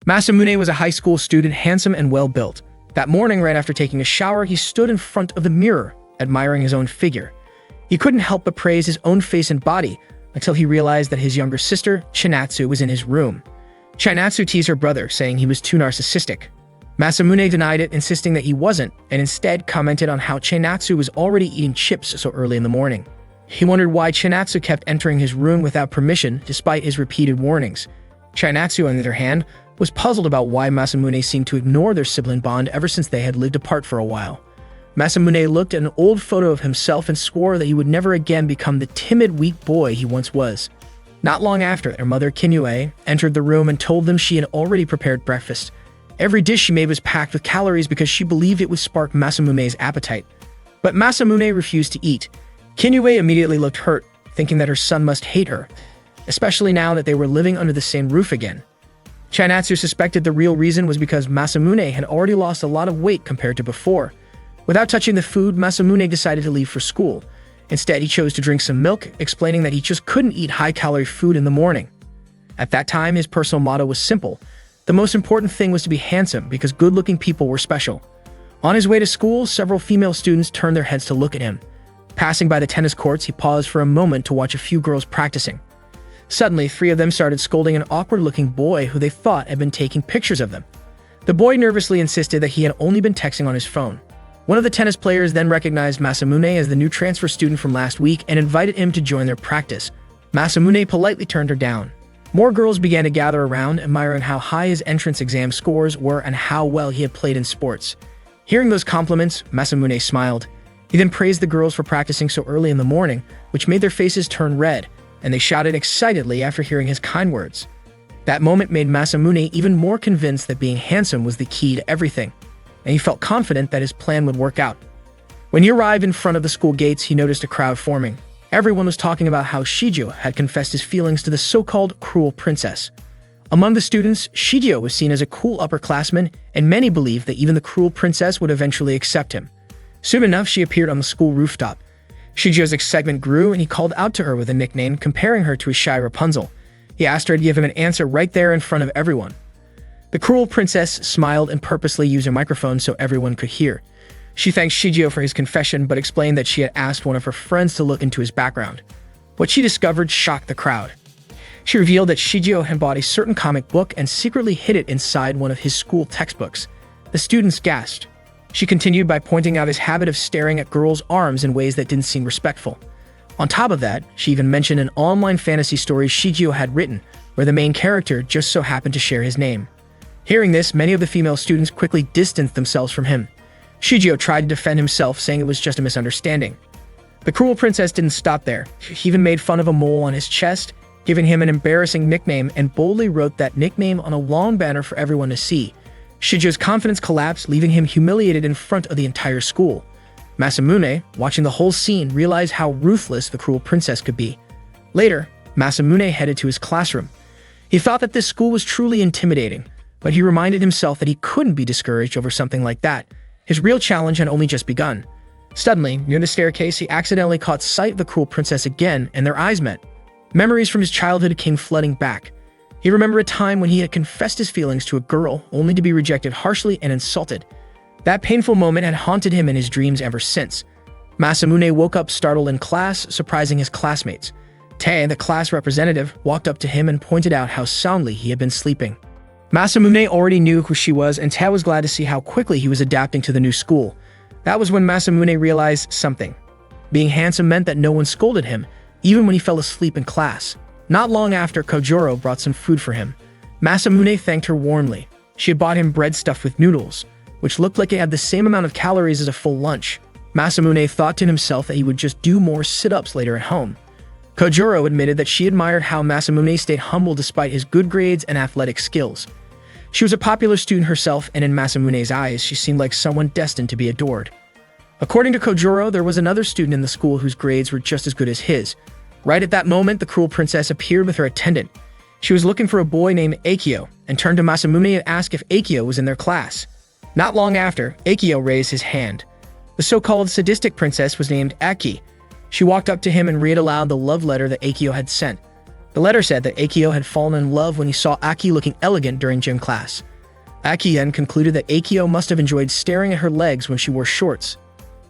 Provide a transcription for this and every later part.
Masamune was a high school student, handsome and well-built. That morning, right after taking a shower, he stood in front of the mirror, admiring his own figure. He couldn't help but praise his own face and body until he realized that his younger sister, Chinatsu, was in his room. Chinatsu teased her brother, saying he was too narcissistic. Masamune denied it, insisting that he wasn't, and instead commented on how Chinatsu was already eating chips so early in the morning. He wondered why Chinatsu kept entering his room without permission, despite his repeated warnings. Chinatsu, on the other hand, was puzzled about why Masamune seemed to ignore their sibling bond ever since they had lived apart for a while. Masamune looked at an old photo of himself and swore that he would never again become the timid, weak boy he once was. Not long after, their mother, Kinyue, entered the room and told them she had already prepared breakfast. Every dish she made was packed with calories because she believed it would spark Masamune's appetite. But Masamune refused to eat. Kinyue immediately looked hurt, thinking that her son must hate her, especially now that they were living under the same roof again. Chinatsu suspected the real reason was because Masamune had already lost a lot of weight compared to before. Without touching the food, Masamune decided to leave for school. Instead, he chose to drink some milk, explaining that he just couldn't eat high-calorie food in the morning. At that time, his personal motto was simple. The most important thing was to be handsome because good-looking people were special. On his way to school, several female students turned their heads to look at him. Passing by the tennis courts, he paused for a moment to watch a few girls practicing. Suddenly, 3 of them started scolding an awkward-looking boy who they thought had been taking pictures of them. The boy nervously insisted that he had only been texting on his phone. One of the tennis players then recognized Masamune as the new transfer student from last week and invited him to join their practice. Masamune politely turned her down. More girls began to gather around, admiring how high his entrance exam scores were and how well he had played in sports. Hearing those compliments, Masamune smiled. He then praised the girls for practicing so early in the morning, which made their faces turn red, and they shouted excitedly after hearing his kind words. That moment made Masamune even more convinced that being handsome was the key to everything, and he felt confident that his plan would work out. When he arrived in front of the school gates, he noticed a crowd forming. Everyone was talking about how Shijio had confessed his feelings to the so-called cruel princess. Among the students, Shijio was seen as a cool upperclassman, and many believed that even the cruel princess would eventually accept him. Soon enough, she appeared on the school rooftop. Shijio's excitement grew, and he called out to her with a nickname, comparing her to a shy Rapunzel. He asked her to give him an answer right there in front of everyone. The cruel princess smiled and purposely used a microphone so everyone could hear. She thanked Shijio for his confession, but explained that she had asked one of her friends to look into his background. What she discovered shocked the crowd. She revealed that Shijio had bought a certain comic book and secretly hid it inside one of his school textbooks. The students gasped. She continued by pointing out his habit of staring at girls' arms in ways that didn't seem respectful. On top of that, she even mentioned an online fantasy story Shijio had written, where the main character just so happened to share his name. Hearing this, many of the female students quickly distanced themselves from him. Shijio tried to defend himself, saying it was just a misunderstanding. The cruel princess didn't stop there. She even made fun of a mole on his chest, giving him an embarrassing nickname, and boldly wrote that nickname on a long banner for everyone to see. Shijio's confidence collapsed, leaving him humiliated in front of the entire school. Masamune, watching the whole scene, realized how ruthless the cruel princess could be. Later, Masamune headed to his classroom. He thought that this school was truly intimidating, but he reminded himself that he couldn't be discouraged over something like that. His real challenge had only just begun. Suddenly, near the staircase, he accidentally caught sight of the cruel princess again, and their eyes met. Memories from his childhood came flooding back. He remembered a time when he had confessed his feelings to a girl, only to be rejected harshly and insulted. That painful moment had haunted him in his dreams ever since. Masamune woke up startled in class, surprising his classmates. Tae, the class representative, walked up to him and pointed out how soundly he had been sleeping. Masamune already knew who she was, and Tae was glad to see how quickly he was adapting to the new school. That was when Masamune realized something. Being handsome meant that no one scolded him, even when he fell asleep in class. Not long after, Kojuro brought some food for him. Masamune thanked her warmly. She had bought him bread stuffed with noodles, which looked like it had the same amount of calories as a full lunch. Masamune thought to himself that he would just do more sit-ups later at home. Kojuro admitted that she admired how Masamune stayed humble despite his good grades and athletic skills. She was a popular student herself, and in Masamune's eyes, she seemed like someone destined to be adored. According to Kojuro, there was another student in the school whose grades were just as good as his. Right at that moment, the cruel princess appeared with her attendant. She was looking for a boy named Akio, and turned to Masamune and asked if Akio was in their class. Not long after, Akio raised his hand. The so-called sadistic princess was named Aki. She walked up to him and read aloud the love letter that Akio had sent. The letter said that Akio had fallen in love when he saw Aki looking elegant during gym class. Aki then concluded that Akio must have enjoyed staring at her legs when she wore shorts.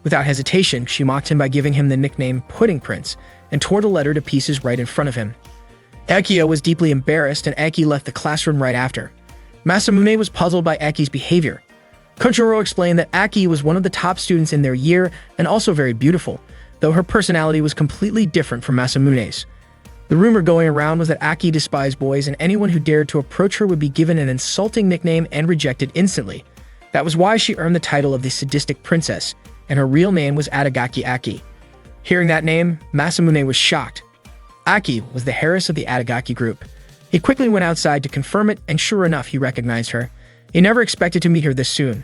Without hesitation, she mocked him by giving him the nickname Pudding Prince and tore the letter to pieces right in front of him. Akio was deeply embarrassed and Aki left the classroom right after. Masamune was puzzled by Aki's behavior. Kojuro explained that Aki was one of the top students in their year and also very beautiful, though her personality was completely different from Masamune's. The rumor going around was that Aki despised boys and anyone who dared to approach her would be given an insulting nickname and rejected instantly. That was why she earned the title of the sadistic princess, and her real name was Adagaki Aki. Hearing that name, Masamune was shocked. Aki was the heiress of the Adagaki group. He quickly went outside to confirm it, and sure enough, he recognized her. He never expected to meet her this soon.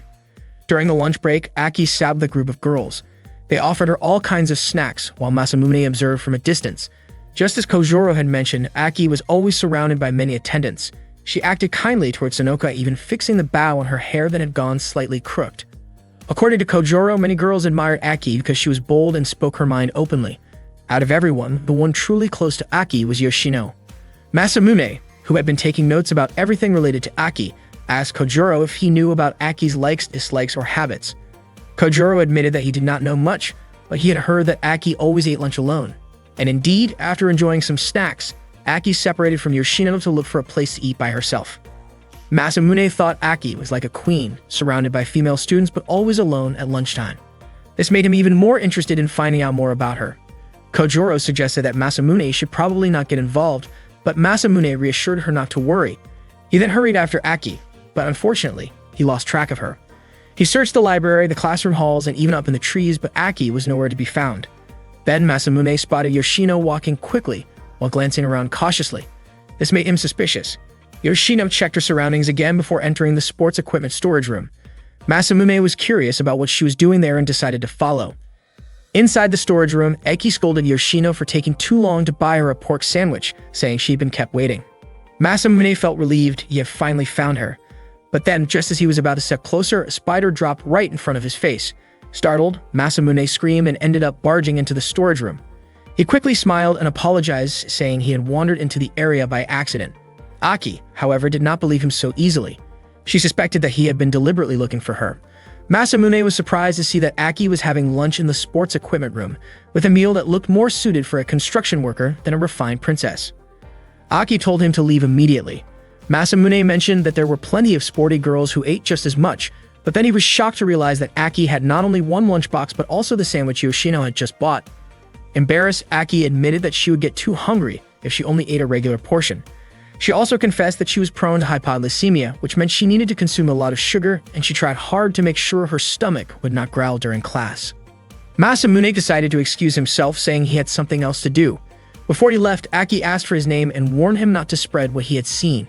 During the lunch break, Aki sat with a group of girls. They offered her all kinds of snacks, while Masamune observed from a distance. Just as Kojuro had mentioned, Aki was always surrounded by many attendants. She acted kindly towards Sonoka, even fixing the bow on her hair that had gone slightly crooked. According to Kojuro, many girls admired Aki because she was bold and spoke her mind openly. Out of everyone, the one truly close to Aki was Yoshino. Masamune, who had been taking notes about everything related to Aki, asked Kojuro if he knew about Aki's likes, dislikes, or habits. Kojuro admitted that he did not know much, but he had heard that Aki always ate lunch alone. And indeed, after enjoying some snacks, Aki separated from Yoshino to look for a place to eat by herself. Masamune thought Aki was like a queen, surrounded by female students but always alone at lunchtime. This made him even more interested in finding out more about her. Kojuro suggested that Masamune should probably not get involved, but Masamune reassured her not to worry. He then hurried after Aki, but unfortunately, he lost track of her. He searched the library, the classroom halls, and even up in the trees, but Aki was nowhere to be found. Then Masamune spotted Yoshino walking quickly while glancing around cautiously. This made him suspicious. Yoshino checked her surroundings again before entering the sports equipment storage room. Masamune was curious about what she was doing there and decided to follow. Inside the storage room, Eki scolded Yoshino for taking too long to buy her a pork sandwich, saying she'd been kept waiting. Masamune felt relieved he had finally found her. But then, just as he was about to step closer, a spider dropped right in front of his face. Startled, Masamune screamed and ended up barging into the storage room. He quickly smiled and apologized, saying he had wandered into the area by accident. Aki, however, did not believe him so easily. She suspected that he had been deliberately looking for her. Masamune was surprised to see that Aki was having lunch in the sports equipment room, with a meal that looked more suited for a construction worker than a refined princess. Aki told him to leave immediately. Masamune mentioned that there were plenty of sporty girls who ate just as much, but then he was shocked to realize that Aki had not only one lunchbox but also the sandwich Yoshino had just bought. Embarrassed, Aki admitted that she would get too hungry if she only ate a regular portion. She also confessed that she was prone to hypoglycemia, which meant she needed to consume a lot of sugar, and she tried hard to make sure her stomach would not growl during class. Masamune decided to excuse himself, saying he had something else to do. Before he left, Aki asked for his name and warned him not to spread what he had seen.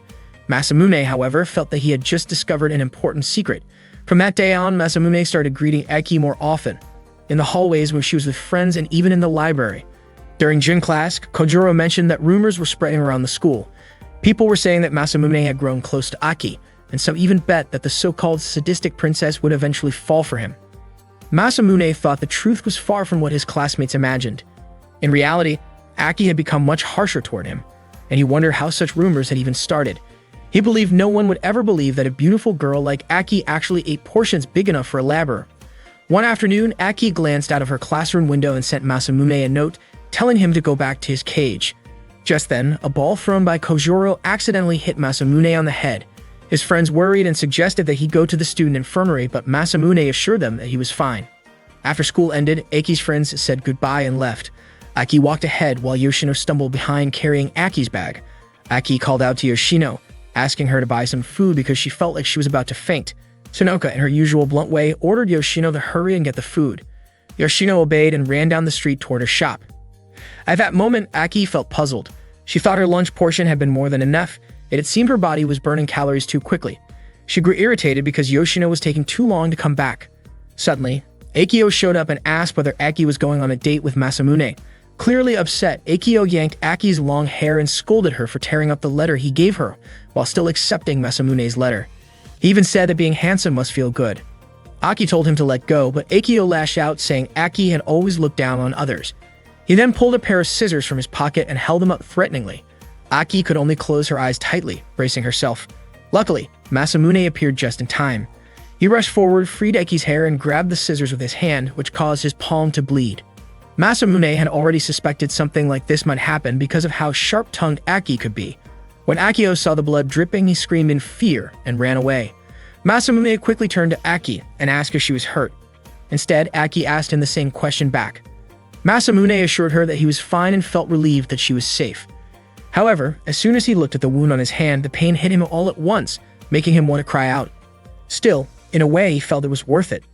Masamune, however, felt that he had just discovered an important secret. From that day on, Masamune started greeting Aki more often, in the hallways when she was with friends and even in the library. During gym class, Kojuro mentioned that rumors were spreading around the school. People were saying that Masamune had grown close to Aki, and some even bet that the so-called sadistic princess would eventually fall for him. Masamune thought the truth was far from what his classmates imagined. In reality, Aki had become much harsher toward him, and he wondered how such rumors had even started. He believed no one would ever believe that a beautiful girl like Aki actually ate portions big enough for a laborer. One afternoon, Aki glanced out of her classroom window and sent Masamune a note telling him to go back to his cage. Just then, a ball thrown by Kojuro accidentally hit Masamune on the head. His friends worried and suggested that he go to the student infirmary, but Masamune assured them that he was fine. After school ended, Aki's friends said goodbye and left. Aki walked ahead while Yoshino stumbled behind carrying Aki's bag. Aki called out to Yoshino, asking her to buy some food because she felt like she was about to faint. Sonoka, in her usual blunt way, ordered Yoshino to hurry and get the food. Yoshino obeyed and ran down the street toward her shop. At that moment, Aki felt puzzled. She thought her lunch portion had been more than enough, yet it seemed her body was burning calories too quickly. She grew irritated because Yoshino was taking too long to come back. Suddenly, Akio showed up and asked whether Aki was going on a date with Masamune. Clearly upset, Akio yanked Aki's long hair and scolded her for tearing up the letter he gave her, while still accepting Masamune's letter. He even said that being handsome must feel good. Aki told him to let go, but Akio lashed out, saying Aki had always looked down on others. He then pulled a pair of scissors from his pocket and held them up threateningly. Aki could only close her eyes tightly, bracing herself. Luckily, Masamune appeared just in time. He rushed forward, freed Aki's hair, and grabbed the scissors with his hand, which caused his palm to bleed. Masamune had already suspected something like this might happen because of how sharp-tongued Aki could be. When Akio saw the blood dripping, he screamed in fear and ran away. Masamune quickly turned to Aki and asked if she was hurt. Instead, Aki asked him the same question back. Masamune assured her that he was fine and felt relieved that she was safe. However, as soon as he looked at the wound on his hand, the pain hit him all at once, making him want to cry out. Still, in a way, he felt it was worth it.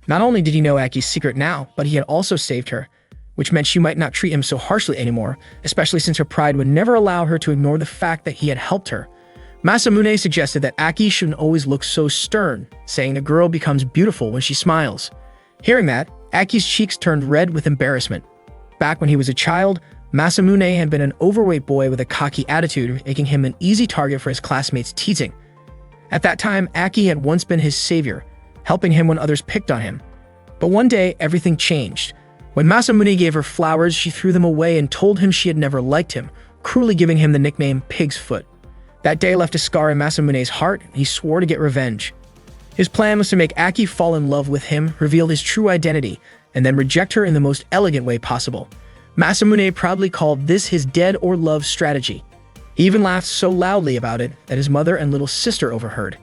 Not only did he know Aki's secret now, but he had also saved her, which meant she might not treat him so harshly anymore, especially since her pride would never allow her to ignore the fact that he had helped her. Masamune suggested that Aki shouldn't always look so stern, saying a girl becomes beautiful when she smiles. Hearing that, Aki's cheeks turned red with embarrassment. Back when he was a child, Masamune had been an overweight boy with a cocky attitude, making him an easy target for his classmates' teasing. At that time, Aki had once been his savior, helping him when others picked on him. But one day, everything changed. When Masamune gave her flowers, she threw them away and told him she had never liked him, cruelly giving him the nickname Pig's Foot. That day left a scar in Masamune's heart, and he swore to get revenge. His plan was to make Aki fall in love with him, reveal his true identity, and then reject her in the most elegant way possible. Masamune proudly called this his dead or love strategy. He even laughed so loudly about it that his mother and little sister overheard.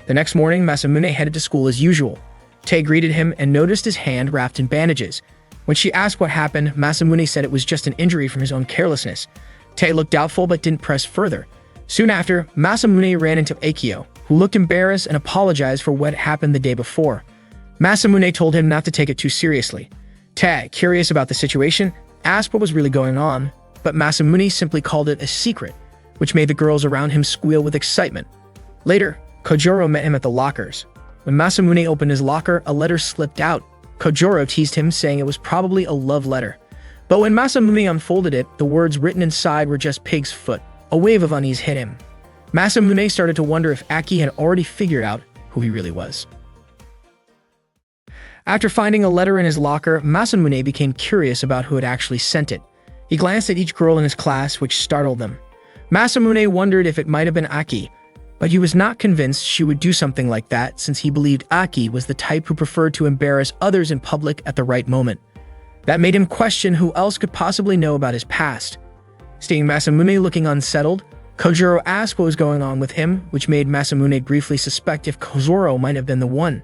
The next morning, Masamune headed to school as usual. Tae greeted him and noticed his hand wrapped in bandages. When she asked what happened, Masamune said it was just an injury from his own carelessness. Tae looked doubtful but didn't press further. Soon after, Masamune ran into Akio, who looked embarrassed and apologized for what happened the day before. Masamune told him not to take it too seriously. Tae, curious about the situation, asked what was really going on, but Masamune simply called it a secret, which made the girls around him squeal with excitement. Later, Kojuro met him at the lockers. When Masamune opened his locker, a letter slipped out. Kojuro teased him, saying it was probably a love letter. But when Masamune unfolded it, the words written inside were just Pig's Foot. A wave of unease hit him. Masamune started to wonder if Aki had already figured out who he really was. After finding a letter in his locker, Masamune became curious about who had actually sent it. He glanced at each girl in his class, which startled them. Masamune wondered if it might have been Aki, but he was not convinced she would do something like that since he believed Aki was the type who preferred to embarrass others in public at the right moment. That made him question who else could possibly know about his past. Seeing Masamune looking unsettled, Kojuro asked what was going on with him, which made Masamune briefly suspect if Kojuro might have been the one.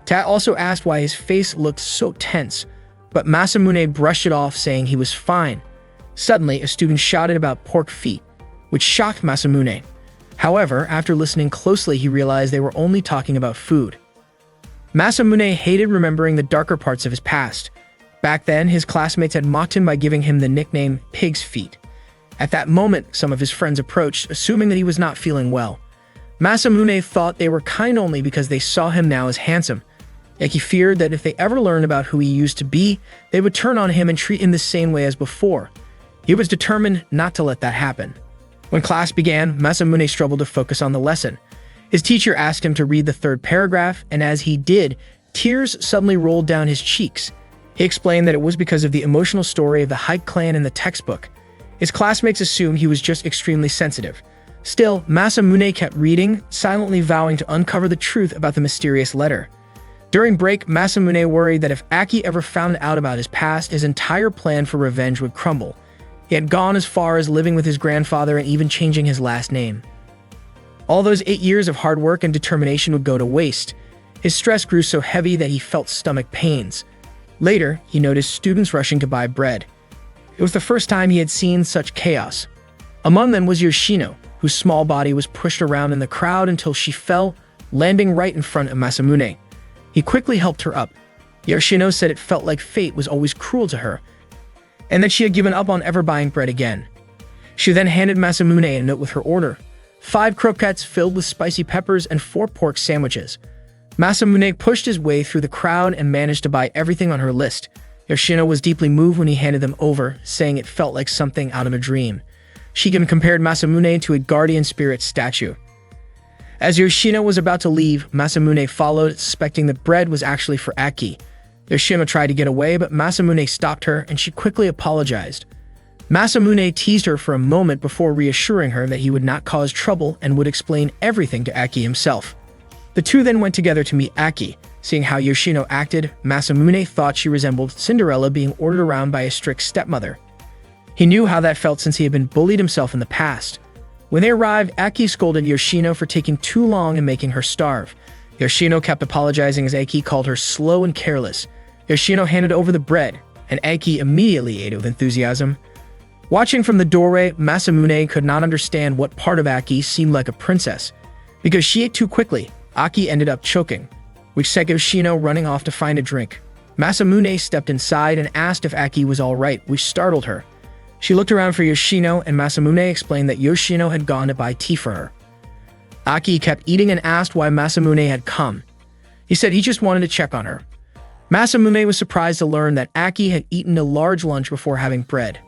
Tat also asked why his face looked so tense, but Masamune brushed it off, saying he was fine. Suddenly, a student shouted about pork feet, which shocked Masamune. However, after listening closely, he realized they were only talking about food. Masamune hated remembering the darker parts of his past. Back then, his classmates had mocked him by giving him the nickname Pig's Feet. At that moment, some of his friends approached, assuming that he was not feeling well. Masamune thought they were kind only because they saw him now as handsome. Yet he feared that if they ever learned about who he used to be, they would turn on him and treat him the same way as before. He was determined not to let that happen. When class began, Masamune struggled to focus on the lesson. His teacher asked him to read the third paragraph, and as he did, tears suddenly rolled down his cheeks. He explained that it was because of the emotional story of the Hike clan in the textbook. His classmates assumed he was just extremely sensitive. Still, Masamune kept reading, silently vowing to uncover the truth about the mysterious letter. During break, Masamune worried that if Aki ever found out about his past, his entire plan for revenge would crumble. He had gone as far as living with his grandfather and even changing his last name. All those 8 years of hard work and determination would go to waste. His stress grew so heavy that he felt stomach pains. Later, he noticed students rushing to buy bread. It was the first time he had seen such chaos. Among them was Yoshino, whose small body was pushed around in the crowd until she fell, landing right in front of Masamune. He quickly helped her up. Yoshino said it felt like fate was always cruel to her, and that she had given up on ever buying bread again. She then handed Masamune a note with her order: 5 croquettes filled with spicy peppers and 4 pork sandwiches. Masamune pushed his way through the crowd and managed to buy everything on her list. Yoshino was deeply moved when he handed them over, saying it felt like something out of a dream. She even compared Masamune to a guardian spirit statue. As Yoshino was about to leave, Masamune followed, suspecting that bread was actually for Aki. Yoshino tried to get away, but Masamune stopped her, and she quickly apologized. Masamune teased her for a moment before reassuring her that he would not cause trouble and would explain everything to Aki himself. The two then went together to meet Aki. Seeing how Yoshino acted, Masamune thought she resembled Cinderella being ordered around by a strict stepmother. He knew how that felt since he had been bullied himself in the past. When they arrived, Aki scolded Yoshino for taking too long and making her starve. Yoshino kept apologizing as Aki called her slow and careless. Yoshino handed over the bread, and Aki immediately ate it with enthusiasm. Watching from the doorway, Masamune could not understand what part of Aki seemed like a princess. Because she ate too quickly, Aki ended up choking, which set Yoshino running off to find a drink. Masamune stepped inside and asked if Aki was alright, which startled her. She looked around for Yoshino, and Masamune explained that Yoshino had gone to buy tea for her. Aki kept eating and asked why Masamune had come. He said he just wanted to check on her. Masamune was surprised to learn that Aki had eaten a large lunch before having bread.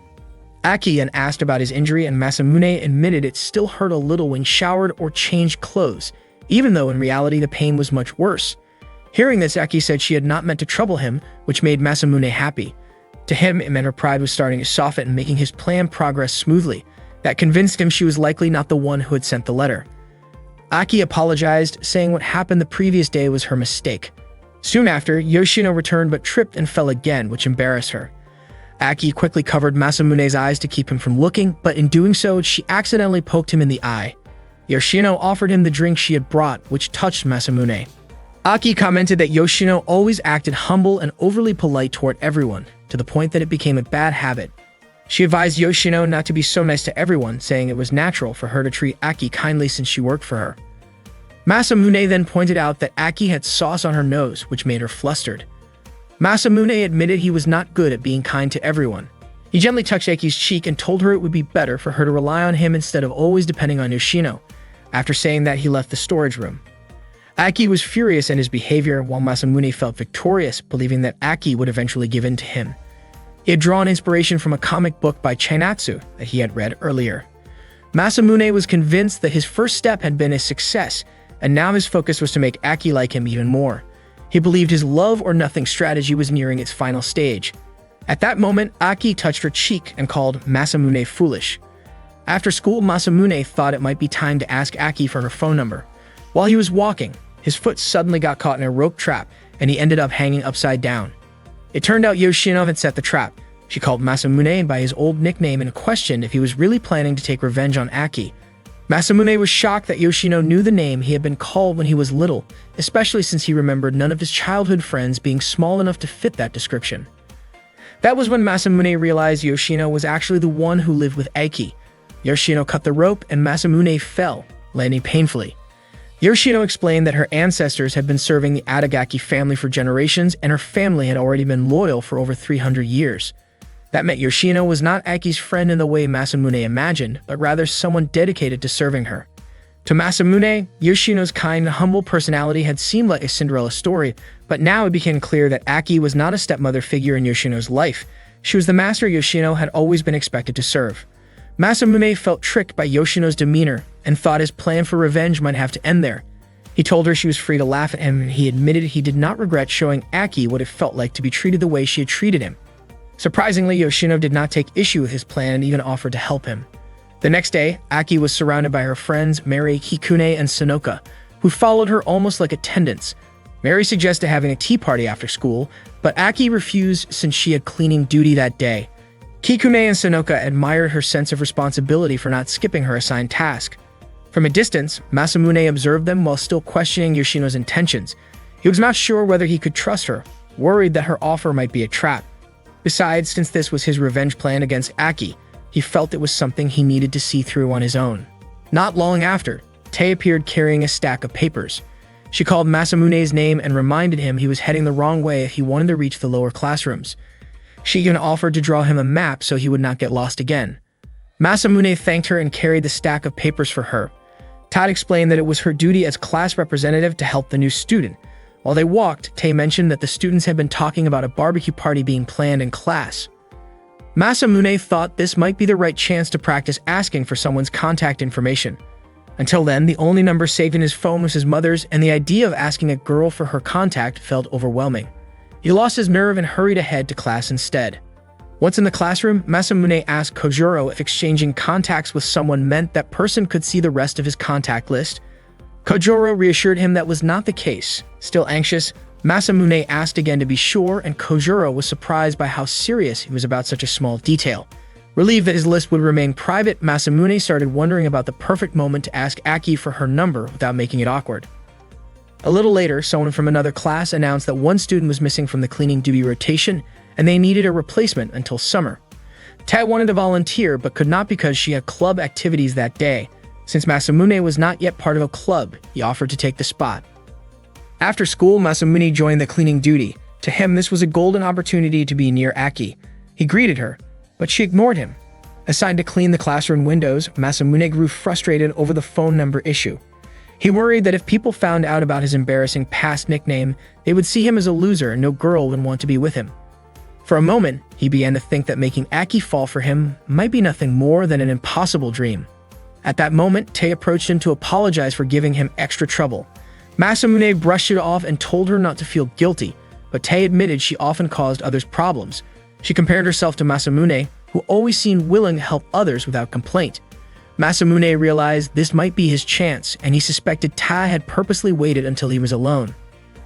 Aki then asked about his injury, and Masamune admitted it still hurt a little when showered or changed clothes, even though in reality the pain was much worse. Hearing this, Aki said she had not meant to trouble him, which made Masamune happy. To him, it meant her pride was starting to soften and making his plan progress smoothly. That convinced him she was likely not the one who had sent the letter. Aki apologized, saying what happened the previous day was her mistake. Soon after, Yoshino returned but tripped and fell again, which embarrassed her. Aki quickly covered Masamune's eyes to keep him from looking, but in doing so, she accidentally poked him in the eye. Yoshino offered him the drink she had brought, which touched Masamune. Aki commented that Yoshino always acted humble and overly polite toward everyone, to the point that it became a bad habit. She advised Yoshino not to be so nice to everyone, saying it was natural for her to treat Aki kindly since she worked for her. Masamune then pointed out that Aki had sauce on her nose, which made her flustered. Masamune admitted he was not good at being kind to everyone. He gently touched Aki's cheek and told her it would be better for her to rely on him instead of always depending on Yoshino. After saying that, he left the storage room. Aki was furious at his behavior, while Masamune felt victorious, believing that Aki would eventually give in to him. He had drawn inspiration from a comic book by Chainatsu that he had read earlier. Masamune was convinced that his first step had been a success, and now his focus was to make Aki like him even more. He believed his love-or-nothing strategy was nearing its final stage. At that moment, Aki touched her cheek and called Masamune foolish. After school, Masamune thought it might be time to ask Aki for her phone number. While he was walking, his foot suddenly got caught in a rope trap, and he ended up hanging upside down. It turned out Yoshino had set the trap. She called Masamune by his old nickname and questioned if he was really planning to take revenge on Aki. Masamune was shocked that Yoshino knew the name he had been called when he was little, especially since he remembered none of his childhood friends being small enough to fit that description. That was when Masamune realized Yoshino was actually the one who lived with Aki. Yoshino cut the rope and Masamune fell, landing painfully. Yoshino explained that her ancestors had been serving the Adagaki family for generations, and her family had already been loyal for over 300 years. That meant Yoshino was not Aki's friend in the way Masamune imagined, but rather someone dedicated to serving her. To Masamune, Yoshino's kind and humble personality had seemed like a Cinderella story, but now it became clear that Aki was not a stepmother figure in Yoshino's life. She was the master Yoshino had always been expected to serve. Masamune felt tricked by Yoshino's demeanor and thought his plan for revenge might have to end there. He told her she was free to laugh at him, and he admitted he did not regret showing Aki what it felt like to be treated the way she had treated him. Surprisingly, Yoshino did not take issue with his plan and even offered to help him. The next day, Aki was surrounded by her friends Mary, Hikune, and Sonoka, who followed her almost like attendants. Mary suggested having a tea party after school, but Aki refused since she had cleaning duty that day. Kikune and Sonoka admired her sense of responsibility for not skipping her assigned task. From a distance, Masamune observed them while still questioning Yoshino's intentions. He was not sure whether he could trust her, worried that her offer might be a trap. Besides, since this was his revenge plan against Aki, he felt it was something he needed to see through on his own. Not long after, Tae appeared carrying a stack of papers. She called Masamune's name and reminded him he was heading the wrong way if he wanted to reach the lower classrooms. She even offered to draw him a map so he would not get lost again. Masamune thanked her and carried the stack of papers for her. Todd explained that it was her duty as class representative to help the new student. While they walked, Tae mentioned that the students had been talking about a barbecue party being planned in class. Masamune thought this might be the right chance to practice asking for someone's contact information. Until then, the only number saved in his phone was his mother's, and the idea of asking a girl for her contact felt overwhelming. He lost his nerve and hurried ahead to class instead. Once in the classroom, Masamune asked Kojuro if exchanging contacts with someone meant that person could see the rest of his contact list. Kojuro reassured him that was not the case. Still anxious, Masamune asked again to be sure, and Kojuro was surprised by how serious he was about such a small detail. Relieved that his list would remain private, Masamune started wondering about the perfect moment to ask Aki for her number without making it awkward. A little later, someone from another class announced that one student was missing from the cleaning duty rotation, and they needed a replacement until summer. Tat wanted to volunteer, but could not because she had club activities that day. Since Masamune was not yet part of a club, he offered to take the spot. After school, Masamune joined the cleaning duty. To him, this was a golden opportunity to be near Aki. He greeted her, but she ignored him. Assigned to clean the classroom windows, Masamune grew frustrated over the phone number issue. He worried that if people found out about his embarrassing past nickname, they would see him as a loser and no girl would want to be with him. For a moment, he began to think that making Aki fall for him might be nothing more than an impossible dream. At that moment, Tae approached him to apologize for giving him extra trouble. Masamune brushed it off and told her not to feel guilty, but Tae admitted she often caused others problems. She compared herself to Masamune, who always seemed willing to help others without complaint. Masamune realized this might be his chance, and he suspected Ta had purposely waited until he was alone.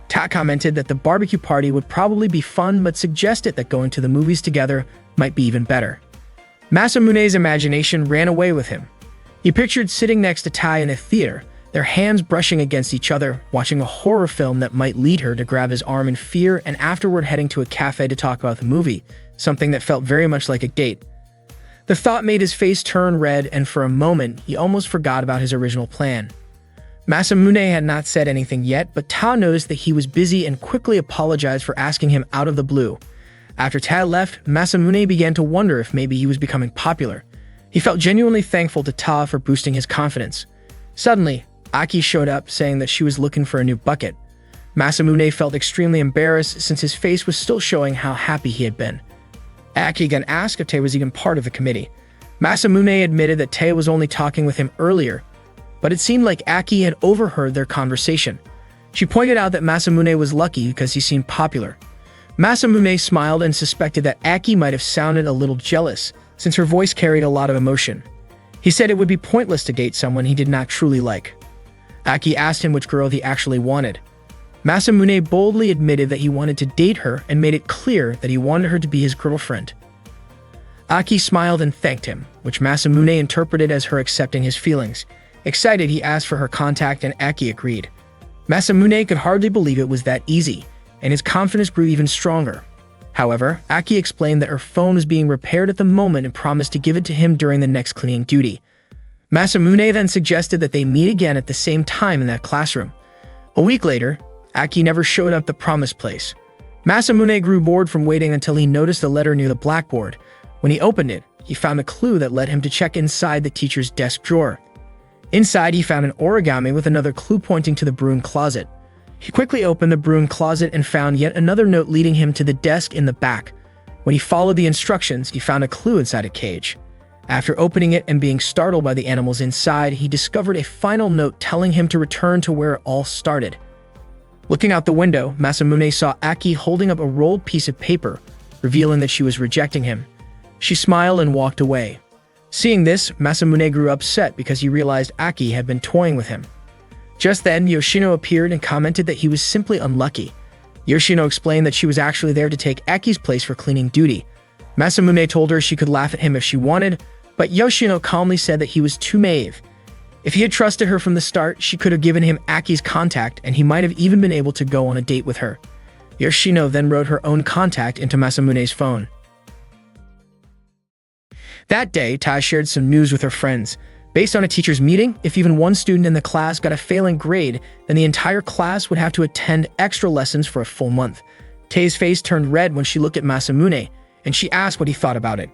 Ta commented that the barbecue party would probably be fun, but suggested that going to the movies together might be even better. Masamune's imagination ran away with him. He pictured sitting next to Ta in a theater, their hands brushing against each other, watching a horror film that might lead her to grab his arm in fear, and afterward heading to a cafe to talk about the movie, something that felt very much like a date. The thought made his face turn red, and for a moment, he almost forgot about his original plan. Masamune had not said anything yet, but Ta noticed that he was busy and quickly apologized for asking him out of the blue. After Ta left, Masamune began to wonder if maybe he was becoming popular. He felt genuinely thankful to Ta for boosting his confidence. Suddenly, Aki showed up, saying that she was looking for a new bucket. Masamune felt extremely embarrassed since his face was still showing how happy he had been. Aki again asked if Tae was even part of the committee. Masamune admitted that Tae was only talking with him earlier, but it seemed like Aki had overheard their conversation. She pointed out that Masamune was lucky because he seemed popular. Masamune smiled and suspected that Aki might have sounded a little jealous, since her voice carried a lot of emotion. He said it would be pointless to date someone he did not truly like. Aki asked him which girl he actually wanted. Masamune boldly admitted that he wanted to date her and made it clear that he wanted her to be his girlfriend. Aki smiled and thanked him, which Masamune interpreted as her accepting his feelings. Excited, he asked for her contact and Aki agreed. Masamune could hardly believe it was that easy, and his confidence grew even stronger. However, Aki explained that her phone was being repaired at the moment and promised to give it to him during the next cleaning duty. Masamune then suggested that they meet again at the same time in that classroom. A week later, Aki never showed up at the promised place. Masamune grew bored from waiting until he noticed a letter near the blackboard. When he opened it, he found a clue that led him to check inside the teacher's desk drawer. Inside, he found an origami with another clue pointing to the broom closet. He quickly opened the broom closet and found yet another note leading him to the desk in the back. When he followed the instructions, he found a clue inside a cage. After opening it and being startled by the animals inside, he discovered a final note telling him to return to where it all started. Looking out the window, Masamune saw Aki holding up a rolled piece of paper, revealing that she was rejecting him. She smiled and walked away. Seeing this, Masamune grew upset because he realized Aki had been toying with him. Just then, Yoshino appeared and commented that he was simply unlucky. Yoshino explained that she was actually there to take Aki's place for cleaning duty. Masamune told her she could laugh at him if she wanted, but Yoshino calmly said that he was too naive. If he had trusted her from the start, she could have given him Aki's contact and he might have even been able to go on a date with her. Yoshino then wrote her own contact into Masamune's phone. That day, Ta shared some news with her friends. Based on a teacher's meeting, if even one student in the class got a failing grade, then the entire class would have to attend extra lessons for a full month. Tae's face turned red when she looked at Masamune, and she asked what he thought about it.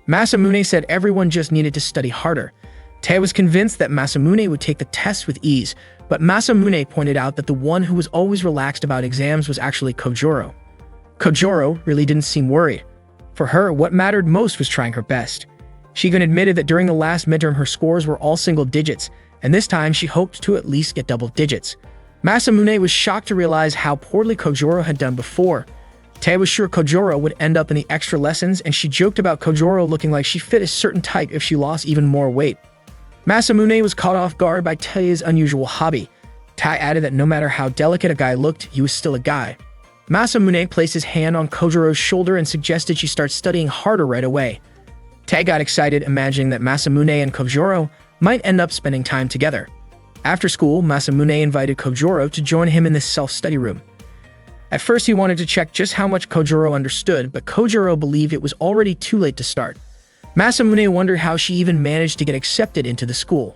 Masamune said everyone just needed to study harder. Tae was convinced that Masamune would take the test with ease, but Masamune pointed out that the one who was always relaxed about exams was actually Kojuro. Kojuro really didn't seem worried. For her, what mattered most was trying her best. She even admitted that during the last midterm her scores were all single digits, and this time she hoped to at least get double digits. Masamune was shocked to realize how poorly Kojuro had done before. Tae was sure Kojoro would end up in the extra lessons, and she joked about Kojoro looking like she fit a certain type if she lost even more weight. Masamune was caught off guard by Tae's unusual hobby. Tae added that no matter how delicate a guy looked, he was still a guy. Masamune placed his hand on Kojoro's shoulder and suggested she start studying harder right away. Tae got excited, imagining that Masamune and Kojoro might end up spending time together. After school, Masamune invited Kojoro to join him in this self-study room. At first, he wanted to check just how much Kojoro understood, but Kojoro believed it was already too late to start. Masamune wondered how she even managed to get accepted into the school.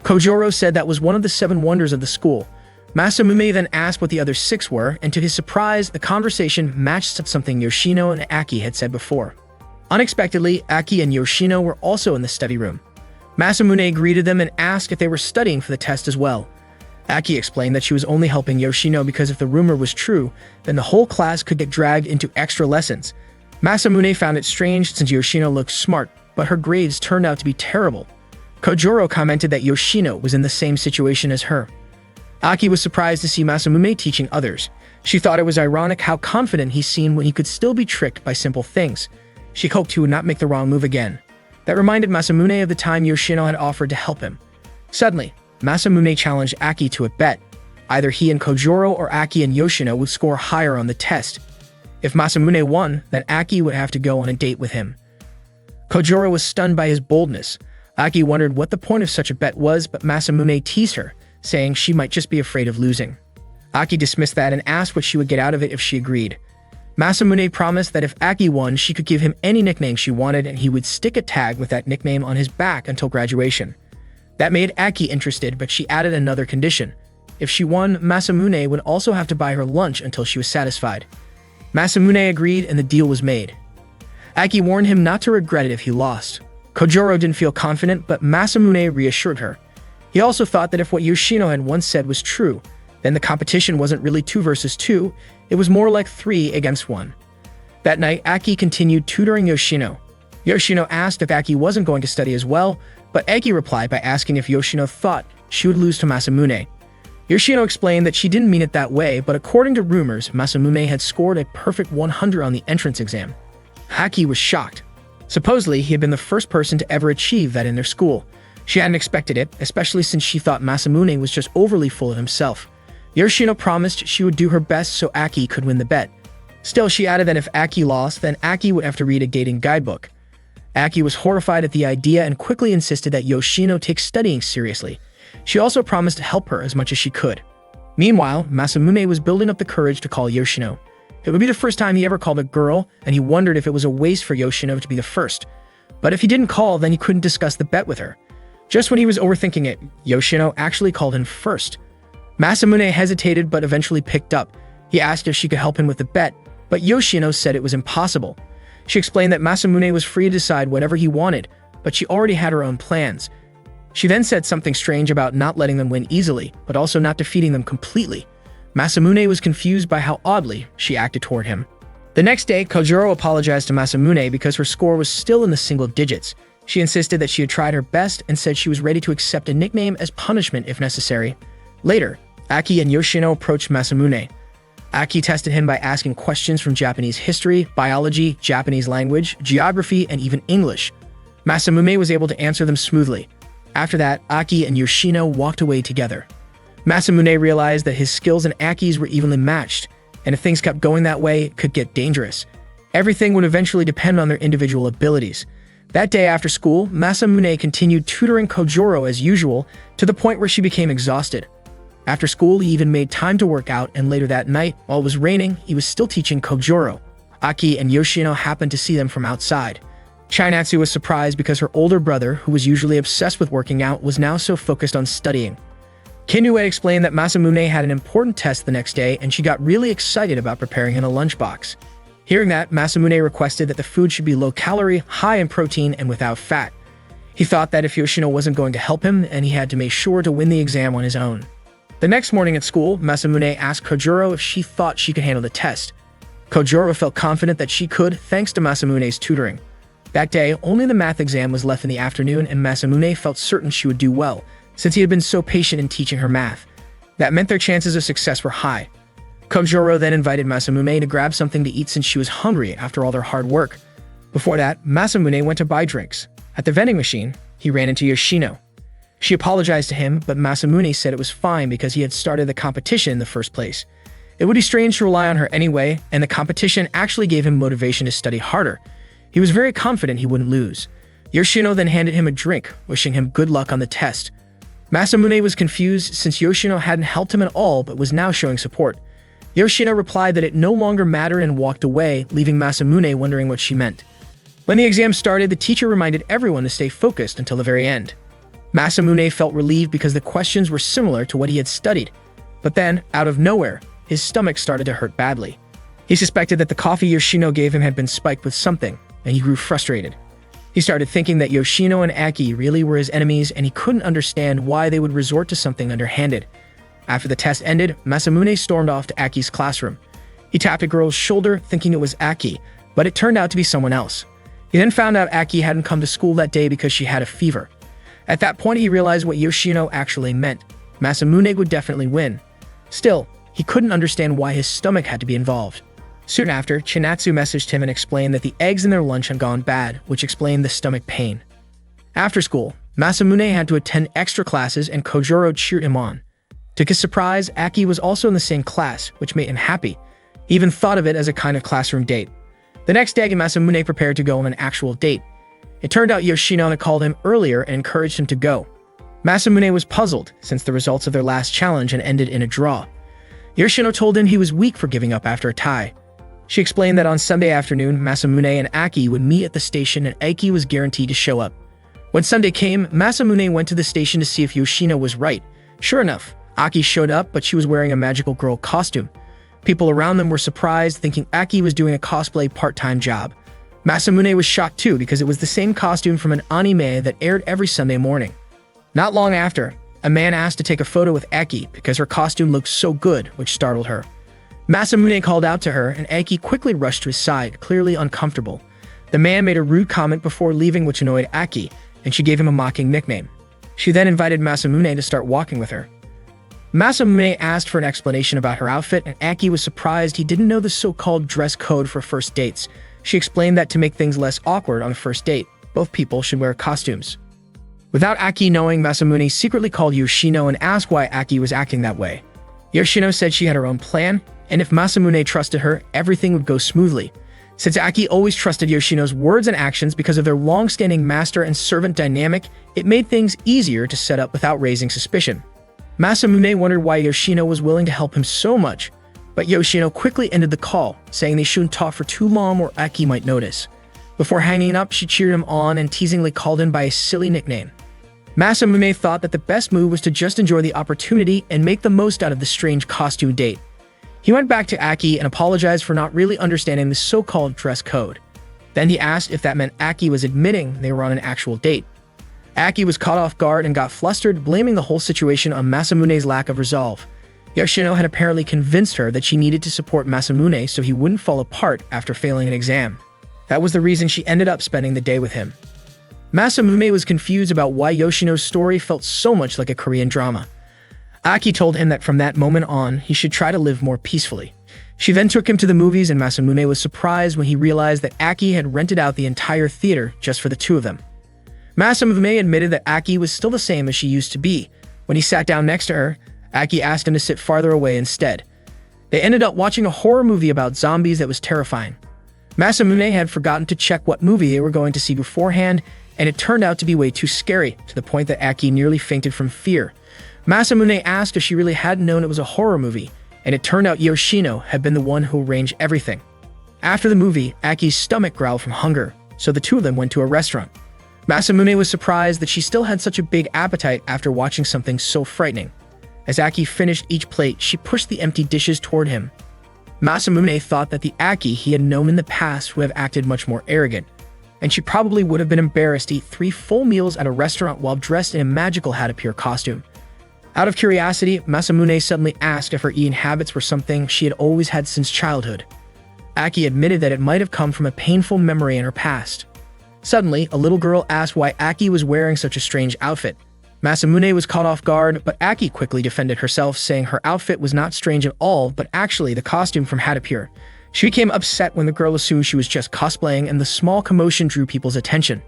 Kojoro said that was one of the 7 wonders of the school. Masamune then asked what the other 6 were, and to his surprise, the conversation matched something Yoshino and Aki had said before. Unexpectedly, Aki and Yoshino were also in the study room. Masamune greeted them and asked if they were studying for the test as well. Aki explained that she was only helping Yoshino because if the rumor was true, then the whole class could get dragged into extra lessons. Masamune found it strange since Yoshino looked smart, but her grades turned out to be terrible. Kojoro commented that Yoshino was in the same situation as her. Aki was surprised to see Masamune teaching others. She thought it was ironic how confident he seemed when he could still be tricked by simple things. She hoped he would not make the wrong move again. That reminded Masamune of the time Yoshino had offered to help him. Suddenly, Masamune challenged Aki to a bet. Either he and Kojoro or Aki and Yoshino would score higher on the test. If Masamune won, then Aki would have to go on a date with him. Kojoro was stunned by his boldness. Aki wondered what the point of such a bet was, but Masamune teased her, saying she might just be afraid of losing. Aki dismissed that and asked what she would get out of it if she agreed. Masamune promised that if Aki won, she could give him any nickname she wanted and he would stick a tag with that nickname on his back until graduation. That made Aki interested, but she added another condition. If she won, Masamune would also have to buy her lunch until she was satisfied. Masamune agreed and the deal was made. Aki warned him not to regret it if he lost. Kojoro didn't feel confident, but Masamune reassured her. He also thought that if what Yoshino had once said was true, then the competition wasn't really 2 versus 2, it was more like 3 against 1. That night, Aki continued tutoring Yoshino. Yoshino asked if Aki wasn't going to study as well, but Aki replied by asking if Yoshino thought she would lose to Masamune. Yoshino explained that she didn't mean it that way, but according to rumors, Masamune had scored a perfect 100 on the entrance exam. Aki was shocked. Supposedly, he had been the first person to ever achieve that in their school. She hadn't expected it, especially since she thought Masamune was just overly full of himself. Yoshino promised she would do her best so Aki could win the bet. Still, she added that if Aki lost, then Aki would have to read a dating guidebook. Aki was horrified at the idea and quickly insisted that Yoshino take studying seriously. She also promised to help her as much as she could. Meanwhile, Masamune was building up the courage to call Yoshino. It would be the first time he ever called a girl, and he wondered if it was a waste for Yoshino to be the first. But if he didn't call, then he couldn't discuss the bet with her. Just when he was overthinking it, Yoshino actually called him first. Masamune hesitated but eventually picked up. He asked if she could help him with the bet, but Yoshino said it was impossible. She explained that Masamune was free to decide whatever he wanted, but she already had her own plans. She then said something strange about not letting them win easily, but also not defeating them completely. Masamune was confused by how oddly she acted toward him. The next day, Kojoro apologized to Masamune because her score was still in the single digits. She insisted that she had tried her best and said she was ready to accept a nickname as punishment if necessary. Later, Aki and Yoshino approached Masamune. Aki tested him by asking questions from Japanese history, biology, Japanese language, geography, and even English. Masamune was able to answer them smoothly. After that, Aki and Yoshino walked away together. Masamune realized that his skills and Aki's were evenly matched, and if things kept going that way, it could get dangerous. Everything would eventually depend on their individual abilities. That day after school, Masamune continued tutoring Kojoro as usual, to the point where she became exhausted. After school, he even made time to work out, and later that night, while it was raining, he was still teaching Kojoro. Aki and Yoshino happened to see them from outside. Chainatsu was surprised because her older brother, who was usually obsessed with working out, was now so focused on studying. Kinue explained that Masamune had an important test the next day, and she got really excited about preparing him a lunchbox. Hearing that, Masamune requested that the food should be low-calorie, high in protein, and without fat. He thought that if Yoshino wasn't going to help him, and he had to make sure to win the exam on his own. The next morning at school, Masamune asked Kojoro if she thought she could handle the test. Kojoro felt confident that she could, thanks to Masamune's tutoring. That day, only the math exam was left in the afternoon, and Masamune felt certain she would do well, since he had been so patient in teaching her math. That meant their chances of success were high. Kojuro then invited Masamune to grab something to eat since she was hungry after all their hard work. Before that, Masamune went to buy drinks. At the vending machine, he ran into Yoshino. She apologized to him, but Masamune said it was fine because he had started the competition in the first place. It would be strange to rely on her anyway, and the competition actually gave him motivation to study harder. He was very confident he wouldn't lose. Yoshino then handed him a drink, wishing him good luck on the test. Masamune was confused since Yoshino hadn't helped him at all but was now showing support. Yoshino replied that it no longer mattered and walked away, leaving Masamune wondering what she meant. When the exam started, the teacher reminded everyone to stay focused until the very end. Masamune felt relieved because the questions were similar to what he had studied. But then, out of nowhere, his stomach started to hurt badly. He suspected that the coffee Yoshino gave him had been spiked with something, and he grew frustrated. He started thinking that Yoshino and Aki really were his enemies, and he couldn't understand why they would resort to something underhanded. After the test ended, Masamune stormed off to Aki's classroom. He tapped a girl's shoulder, thinking it was Aki, but it turned out to be someone else. He then found out Aki hadn't come to school that day because she had a fever. At that point, he realized what Yoshino actually meant. Masamune would definitely win. Still, he couldn't understand why his stomach had to be involved. Soon after, Chinatsu messaged him and explained that the eggs in their lunch had gone bad, which explained the stomach pain. After school, Masamune had to attend extra classes and Kojuro cheered him on. To his surprise, Aki was also in the same class, which made him happy. He even thought of it as a kind of classroom date. The next day, Masamune prepared to go on an actual date. It turned out Yoshino had called him earlier and encouraged him to go. Masamune was puzzled, since the results of their last challenge had ended in a draw. Yoshino told him he was weak for giving up after a tie. She explained that on Sunday afternoon, Masamune and Aki would meet at the station and Aki was guaranteed to show up. When Sunday came, Masamune went to the station to see if Yoshino was right. Sure enough, Aki showed up, but she was wearing a magical girl costume. People around them were surprised, thinking Aki was doing a cosplay part-time job. Masamune was shocked too because it was the same costume from an anime that aired every Sunday morning. Not long after, a man asked to take a photo with Aki because her costume looked so good, which startled her. Masamune called out to her, and Aki quickly rushed to his side, clearly uncomfortable. The man made a rude comment before leaving, which annoyed Aki, and she gave him a mocking nickname. She then invited Masamune to start walking with her. Masamune asked for an explanation about her outfit, and Aki was surprised he didn't know the so-called dress code for first dates. She explained that to make things less awkward on a first date, both people should wear costumes. Without Aki knowing, Masamune secretly called Yoshino and asked why Aki was acting that way. Yoshino said she had her own plan, and if Masamune trusted her, everything would go smoothly. Since Aki always trusted Yoshino's words and actions because of their long-standing master and servant dynamic, it made things easier to set up without raising suspicion. Masamune wondered why Yoshino was willing to help him so much, but Yoshino quickly ended the call, saying they shouldn't talk for too long or Aki might notice. Before hanging up, she cheered him on and teasingly called him by a silly nickname. Masamune thought that the best move was to just enjoy the opportunity and make the most out of the strange costume date. He went back to Aki and apologized for not really understanding the so-called dress code. Then he asked if that meant Aki was admitting they were on an actual date. Aki was caught off guard and got flustered, blaming the whole situation on Masamune's lack of resolve. Yoshino had apparently convinced her that she needed to support Masamune so he wouldn't fall apart after failing an exam. That was the reason she ended up spending the day with him. Masamune was confused about why Yoshino's story felt so much like a Korean drama. Aki told him that from that moment on, he should try to live more peacefully. She then took him to the movies, and Masamune was surprised when he realized that Aki had rented out the entire theater just for the two of them. Masamune admitted that Aki was still the same as she used to be. When he sat down next to her, Aki asked him to sit farther away instead. They ended up watching a horror movie about zombies that was terrifying. Masamune had forgotten to check what movie they were going to see beforehand, and it turned out to be way too scary, to the point that Aki nearly fainted from fear. Masamune asked if she really hadn't known it was a horror movie, and it turned out Yoshino had been the one who arranged everything. After the movie, Aki's stomach growled from hunger, so the two of them went to a restaurant. Masamune was surprised that she still had such a big appetite after watching something so frightening. As Aki finished each plate, she pushed the empty dishes toward him. Masamune thought that the Aki he had known in the past would have acted much more arrogant, and she probably would have been embarrassed to eat 3 full meals at a restaurant while dressed in a magical hat-appear costume. Out of curiosity, Masamune suddenly asked if her eating habits were something she had always had since childhood. Aki admitted that it might have come from a painful memory in her past. Suddenly, a little girl asked why Aki was wearing such a strange outfit. Masamune was caught off guard, but Aki quickly defended herself, saying her outfit was not strange at all, but actually the costume from Hadapure. She became upset when the girl assumed she was just cosplaying, and the small commotion drew people's attention.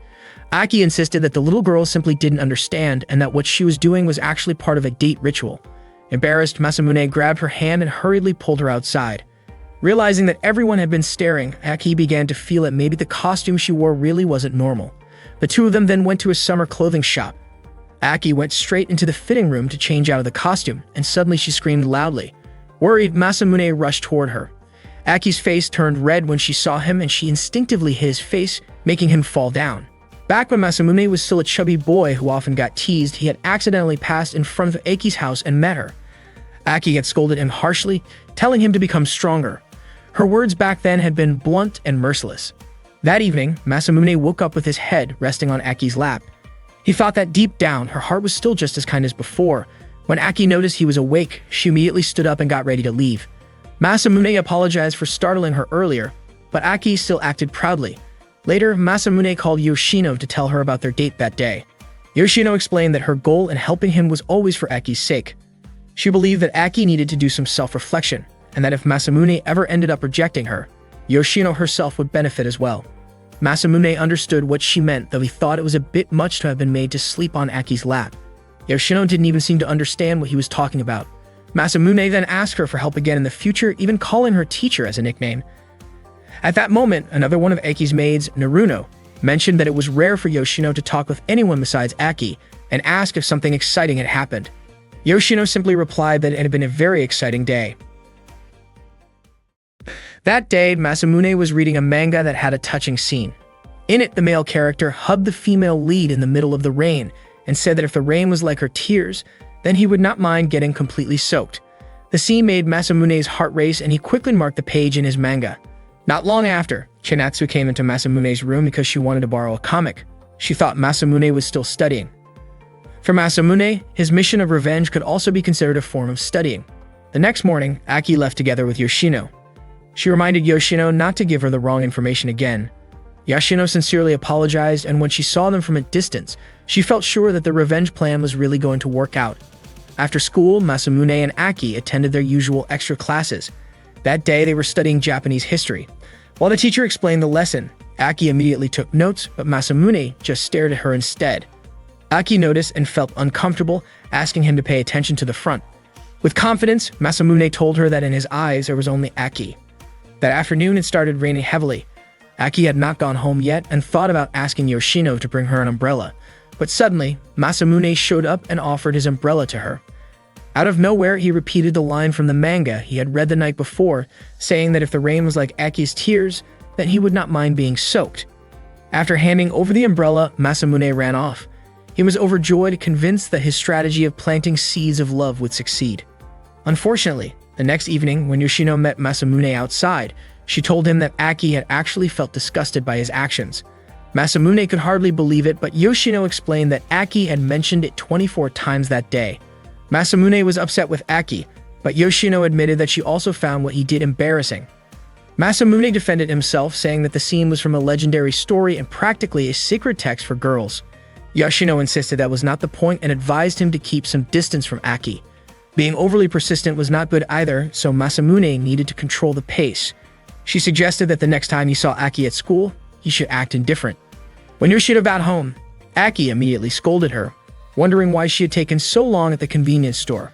Aki insisted that the little girl simply didn't understand and that what she was doing was actually part of a date ritual. Embarrassed, Masamune grabbed her hand and hurriedly pulled her outside. Realizing that everyone had been staring, Aki began to feel that maybe the costume she wore really wasn't normal. The two of them then went to a summer clothing shop. Aki went straight into the fitting room to change out of the costume, and suddenly she screamed loudly. Worried, Masamune rushed toward her. Aki's face turned red when she saw him, and she instinctively hid his face, making him fall down. Back when Masamune was still a chubby boy who often got teased, he had accidentally passed in front of Aki's house and met her. Aki had scolded him harshly, telling him to become stronger. Her words back then had been blunt and merciless. That evening, Masamune woke up with his head resting on Aki's lap. He thought that deep down, her heart was still just as kind as before. When Aki noticed he was awake, she immediately stood up and got ready to leave. Masamune apologized for startling her earlier, but Aki still acted proudly. Later, Masamune called Yoshino to tell her about their date that day. Yoshino explained that her goal in helping him was always for Aki's sake. She believed that Aki needed to do some self-reflection, and that if Masamune ever ended up rejecting her, Yoshino herself would benefit as well. Masamune understood what she meant, though he thought it was a bit much to have been made to sleep on Aki's lap. Yoshino didn't even seem to understand what he was talking about. Masamune then asked her for help again in the future, even calling her teacher as a nickname. At that moment, another one of Aki's maids, Naruno, mentioned that it was rare for Yoshino to talk with anyone besides Aki, and asked if something exciting had happened. Yoshino simply replied that it had been a very exciting day. That day, Masamune was reading a manga that had a touching scene. In it, the male character hugged the female lead in the middle of the rain and said that if the rain was like her tears, then he would not mind getting completely soaked. The scene made Masamune's heart race, and he quickly marked the page in his manga. Not long after, Chinatsu came into Masamune's room because she wanted to borrow a comic. She thought Masamune was still studying. For Masamune, his mission of revenge could also be considered a form of studying. The next morning, Aki left together with Yoshino. She reminded Yoshino not to give her the wrong information again. Yoshino sincerely apologized, and when she saw them from a distance, she felt sure that the revenge plan was really going to work out. After school, Masamune and Aki attended their usual extra classes. That day, they were studying Japanese history. While the teacher explained the lesson, Aki immediately took notes, but Masamune just stared at her instead. Aki noticed and felt uncomfortable, asking him to pay attention to the front. With confidence, Masamune told her that in his eyes there was only Aki. That afternoon, it started raining heavily. Aki had not gone home yet and thought about asking Yoshino to bring her an umbrella. But suddenly, Masamune showed up and offered his umbrella to her. Out of nowhere, he repeated the line from the manga he had read the night before, saying that if the rain was like Aki's tears, then he would not mind being soaked. After handing over the umbrella, Masamune ran off. He was overjoyed, convinced that his strategy of planting seeds of love would succeed. Unfortunately, the next evening, when Yoshino met Masamune outside, she told him that Aki had actually felt disgusted by his actions. Masamune could hardly believe it, but Yoshino explained that Aki had mentioned it 24 times that day. Masamune was upset with Aki, but Yoshino admitted that she also found what he did embarrassing. Masamune defended himself, saying that the scene was from a legendary story and practically a sacred text for girls. Yoshino insisted that was not the point and advised him to keep some distance from Aki. Being overly persistent was not good either, so Masamune needed to control the pace. She suggested that the next time he saw Aki at school, he should act indifferent. When Yoshino got home, Aki immediately scolded her, wondering why she had taken so long at the convenience store.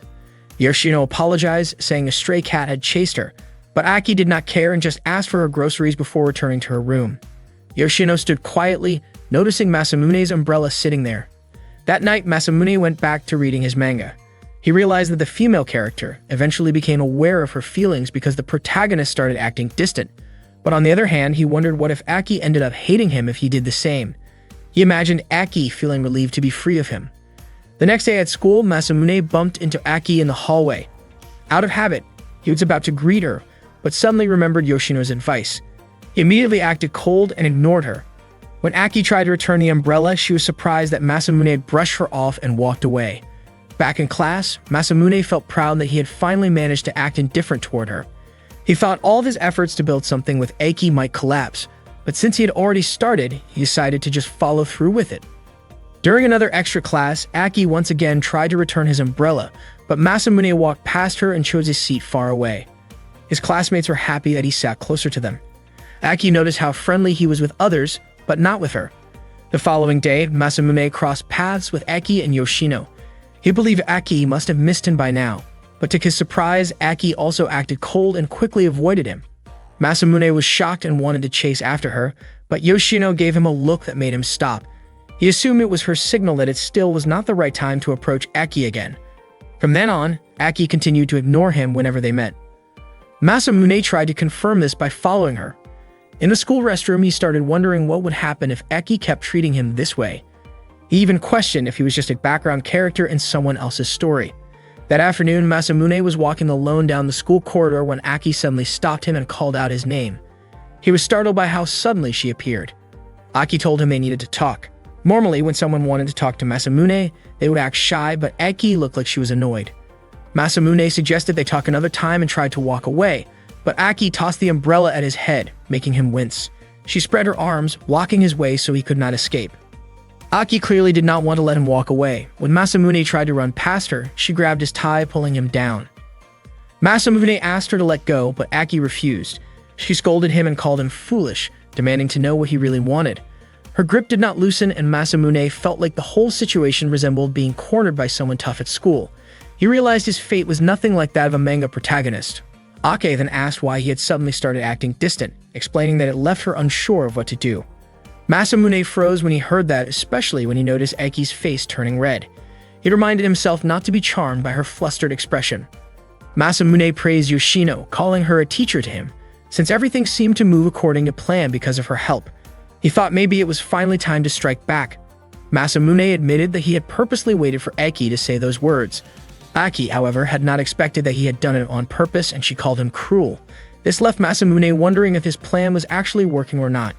Yoshino apologized, saying a stray cat had chased her, but Aki did not care and just asked for her groceries before returning to her room. Yoshino stood quietly, noticing Masamune's umbrella sitting there. That night, Masamune went back to reading his manga. He realized that the female character eventually became aware of her feelings because the protagonist started acting distant. But on the other hand, he wondered what if Aki ended up hating him if he did the same. He imagined Aki feeling relieved to be free of him. The next day at school, Masamune bumped into Aki in the hallway. Out of habit, he was about to greet her, but suddenly remembered Yoshino's advice. He immediately acted cold and ignored her. When Aki tried to return the umbrella, she was surprised that Masamune had brushed her off and walked away. Back in class, Masamune felt proud that he had finally managed to act indifferent toward her. He thought all of his efforts to build something with Aki might collapse, but since he had already started, he decided to just follow through with it. During another extra class, Aki once again tried to return his umbrella, but Masamune walked past her and chose a seat far away. His classmates were happy that he sat closer to them. Aki noticed how friendly he was with others, but not with her. The following day, Masamune crossed paths with Aki and Yoshino. He believed Aki must have missed him by now, but to his surprise, Aki also acted cold and quickly avoided him. Masamune was shocked and wanted to chase after her, but Yoshino gave him a look that made him stop. He assumed it was her signal that it still was not the right time to approach Aki again. From then on, Aki continued to ignore him whenever they met. Masamune tried to confirm this by following her. In the school restroom, he started wondering what would happen if Aki kept treating him this way. He even questioned if he was just a background character in someone else's story. That afternoon, Masamune was walking alone down the school corridor when Aki suddenly stopped him and called out his name. He was startled by how suddenly she appeared. Aki told him they needed to talk. Normally, when someone wanted to talk to Masamune, they would act shy, but Aki looked like she was annoyed. Masamune suggested they talk another time and tried to walk away, but Aki tossed the umbrella at his head, making him wince. She spread her arms, blocking his way so he could not escape. Aki clearly did not want to let him walk away. When Masamune tried to run past her, she grabbed his tie, pulling him down. Masamune asked her to let go, but Aki refused. She scolded him and called him foolish, demanding to know what he really wanted. Her grip did not loosen, and Masamune felt like the whole situation resembled being cornered by someone tough at school. He realized his fate was nothing like that of a manga protagonist. Ake then asked why he had suddenly started acting distant, explaining that it left her unsure of what to do. Masamune froze when he heard that, especially when he noticed Aki's face turning red. He reminded himself not to be charmed by her flustered expression. Masamune praised Yoshino, calling her a teacher to him, since everything seemed to move according to plan because of her help. He thought maybe it was finally time to strike back. Masamune admitted that he had purposely waited for Aki to say those words. Aki, however, had not expected that he had done it on purpose, and she called him cruel. This left Masamune wondering if his plan was actually working or not.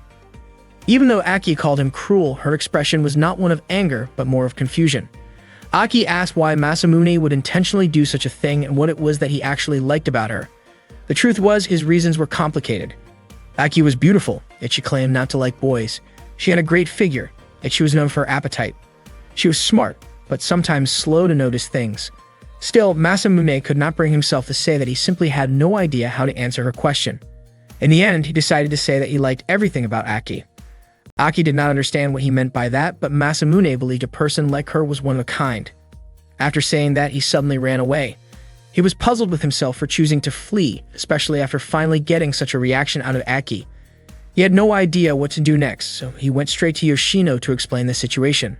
Even though Aki called him cruel, her expression was not one of anger, but more of confusion. Aki asked why Masamune would intentionally do such a thing and what it was that he actually liked about her. The truth was, his reasons were complicated. Aki was beautiful, yet she claimed not to like boys. She had a great figure, yet she was known for her appetite. She was smart, but sometimes slow to notice things. Still, Masamune could not bring himself to say that he simply had no idea how to answer her question. In the end, he decided to say that he liked everything about Aki. Aki did not understand what he meant by that, but Masamune believed a person like her was one of a kind. After saying that, he suddenly ran away. He was puzzled with himself for choosing to flee, especially after finally getting such a reaction out of Aki. He had no idea what to do next, so he went straight to Yoshino to explain the situation.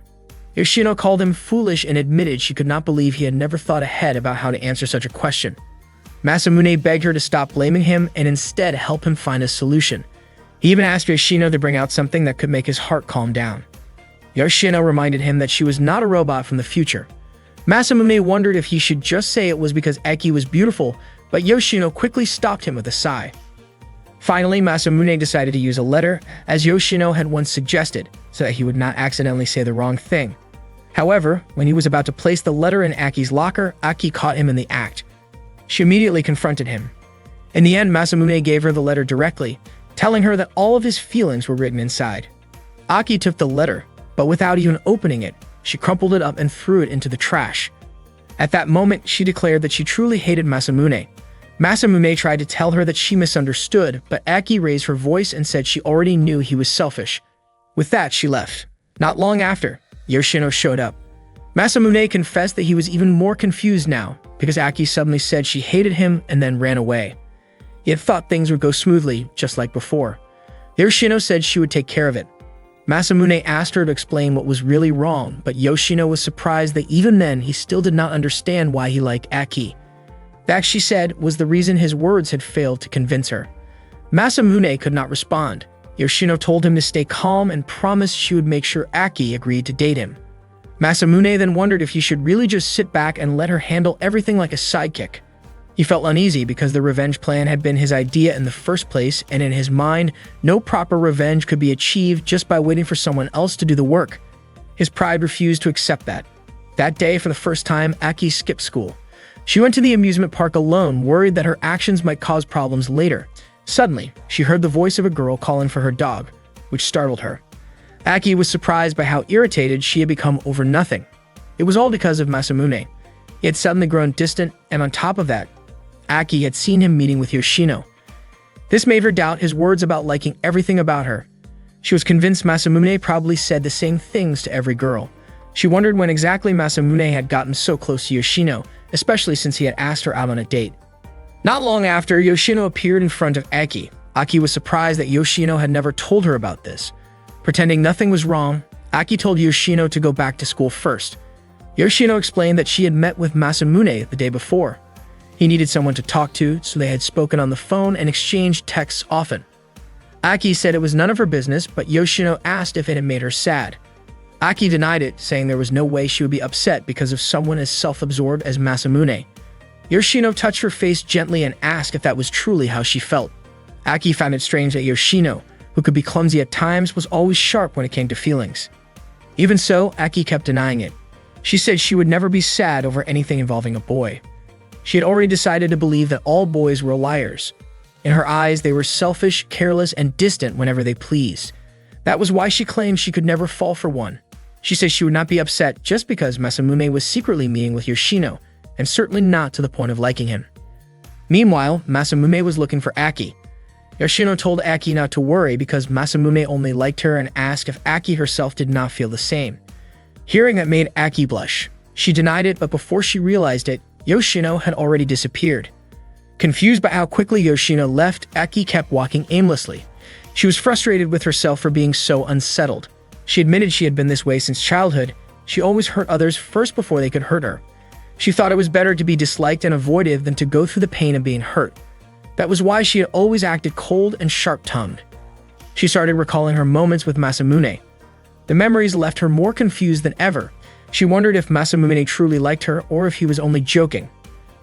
Yoshino called him foolish and admitted she could not believe he had never thought ahead about how to answer such a question. Masamune begged her to stop blaming him and instead help him find a solution. He even asked Yoshino to bring out something that could make his heart calm down. Yoshino reminded him that she was not a robot from the future. Masamune wondered if he should just say it was because Aki was beautiful, but Yoshino quickly stopped him with a sigh. Finally, Masamune decided to use a letter, as Yoshino had once suggested, so that he would not accidentally say the wrong thing. However, when he was about to place the letter in Aki's locker, Aki caught him in the act. She immediately confronted him. In the end, Masamune gave her the letter directly, telling her that all of his feelings were written inside. Aki took the letter, but without even opening it, she crumpled it up and threw it into the trash. At that moment, she declared that she truly hated Masamune. Masamune tried to tell her that she misunderstood, but Aki raised her voice and said she already knew he was selfish. With that, she left. Not long after, Yoshino showed up. Masamune confessed that he was even more confused now, because Aki suddenly said she hated him and then ran away. He had thought things would go smoothly, just like before. Yoshino said she would take care of it. Masamune asked her to explain what was really wrong, but Yoshino was surprised that even then he still did not understand why he liked Aki. That, she said, was the reason his words had failed to convince her. Masamune could not respond. Yoshino told him to stay calm and promised she would make sure Aki agreed to date him. Masamune then wondered if he should really just sit back and let her handle everything like a sidekick. He felt uneasy because the revenge plan had been his idea in the first place, and in his mind, no proper revenge could be achieved just by waiting for someone else to do the work. His pride refused to accept that. That day, for the first time, Aki skipped school. She went to the amusement park alone, worried that her actions might cause problems later. Suddenly, she heard the voice of a girl calling for her dog, which startled her. Aki was surprised by how irritated she had become over nothing. It was all because of Masamune. He had suddenly grown distant, and on top of that, Aki had seen him meeting with Yoshino. This made her doubt his words about liking everything about her. She was convinced Masamune probably said the same things to every girl. She wondered when exactly Masamune had gotten so close to Yoshino, especially since he had asked her out on a date. Not long after, Yoshino appeared in front of Aki. Aki was surprised that Yoshino had never told her about this. Pretending nothing was wrong, Aki told Yoshino to go back to school first. Yoshino explained that she had met with Masamune the day before. He needed someone to talk to, so they had spoken on the phone and exchanged texts often. Aki said it was none of her business, but Yoshino asked if it had made her sad. Aki denied it, saying there was no way she would be upset because of someone as self-absorbed as Masamune. Yoshino touched her face gently and asked if that was truly how she felt. Aki found it strange that Yoshino, who could be clumsy at times, was always sharp when it came to feelings. Even so, Aki kept denying it. She said she would never be sad over anything involving a boy. She had already decided to believe that all boys were liars. In her eyes, they were selfish, careless, and distant whenever they pleased. That was why she claimed she could never fall for one. She said she would not be upset just because Masamune was secretly meeting with Yoshino, and certainly not to the point of liking him. Meanwhile, Masamune was looking for Aki. Yoshino told Aki not to worry because Masamune only liked her and asked if Aki herself did not feel the same. Hearing that made Aki blush. She denied it, but before she realized it, Yoshino had already disappeared. Confused by how quickly Yoshino left, Aki kept walking aimlessly. She was frustrated with herself for being so unsettled. She admitted she had been this way since childhood. She always hurt others first before they could hurt her. She thought it was better to be disliked and avoided than to go through the pain of being hurt. That was why she had always acted cold and sharp-tongued. She started recalling her moments with Masamune. The memories left her more confused than ever. She wondered if Masamune truly liked her or if he was only joking.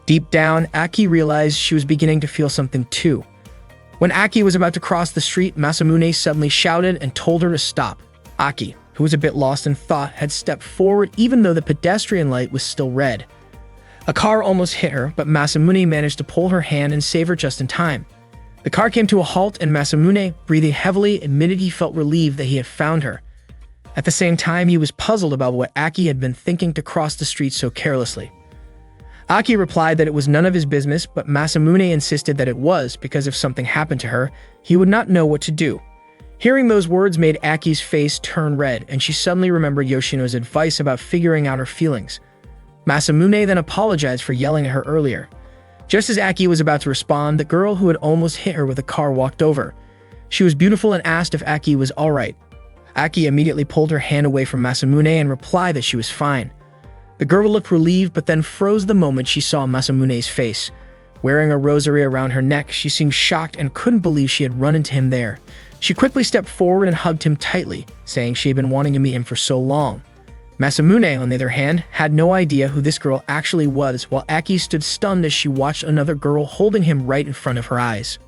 Deep down, Aki realized she was beginning to feel something too. When Aki was about to cross the street, Masamune suddenly shouted and told her to stop. Aki, who was a bit lost in thought, had stepped forward even though the pedestrian light was still red. A car almost hit her, but Masamune managed to pull her hand and save her just in time. The car came to a halt and Masamune, breathing heavily, admitted he felt relieved that he had found her. At the same time, he was puzzled about what Aki had been thinking to cross the street so carelessly. Aki replied that it was none of his business, but Masamune insisted that it was because if something happened to her, he would not know what to do. Hearing those words made Aki's face turn red, and she suddenly remembered Yoshino's advice about figuring out her feelings. Masamune then apologized for yelling at her earlier. Just as Aki was about to respond, the girl who had almost hit her with a car walked over. She was beautiful and asked if Aki was alright. Aki immediately pulled her hand away from Masamune and replied that she was fine. The girl looked relieved but then froze the moment she saw Masamune's face. Wearing a rosary around her neck, she seemed shocked and couldn't believe she had run into him there. She quickly stepped forward and hugged him tightly, saying she had been wanting to meet him for so long. Masamune, on the other hand, had no idea who this girl actually was, while Aki stood stunned as she watched another girl holding him right in front of her eyes.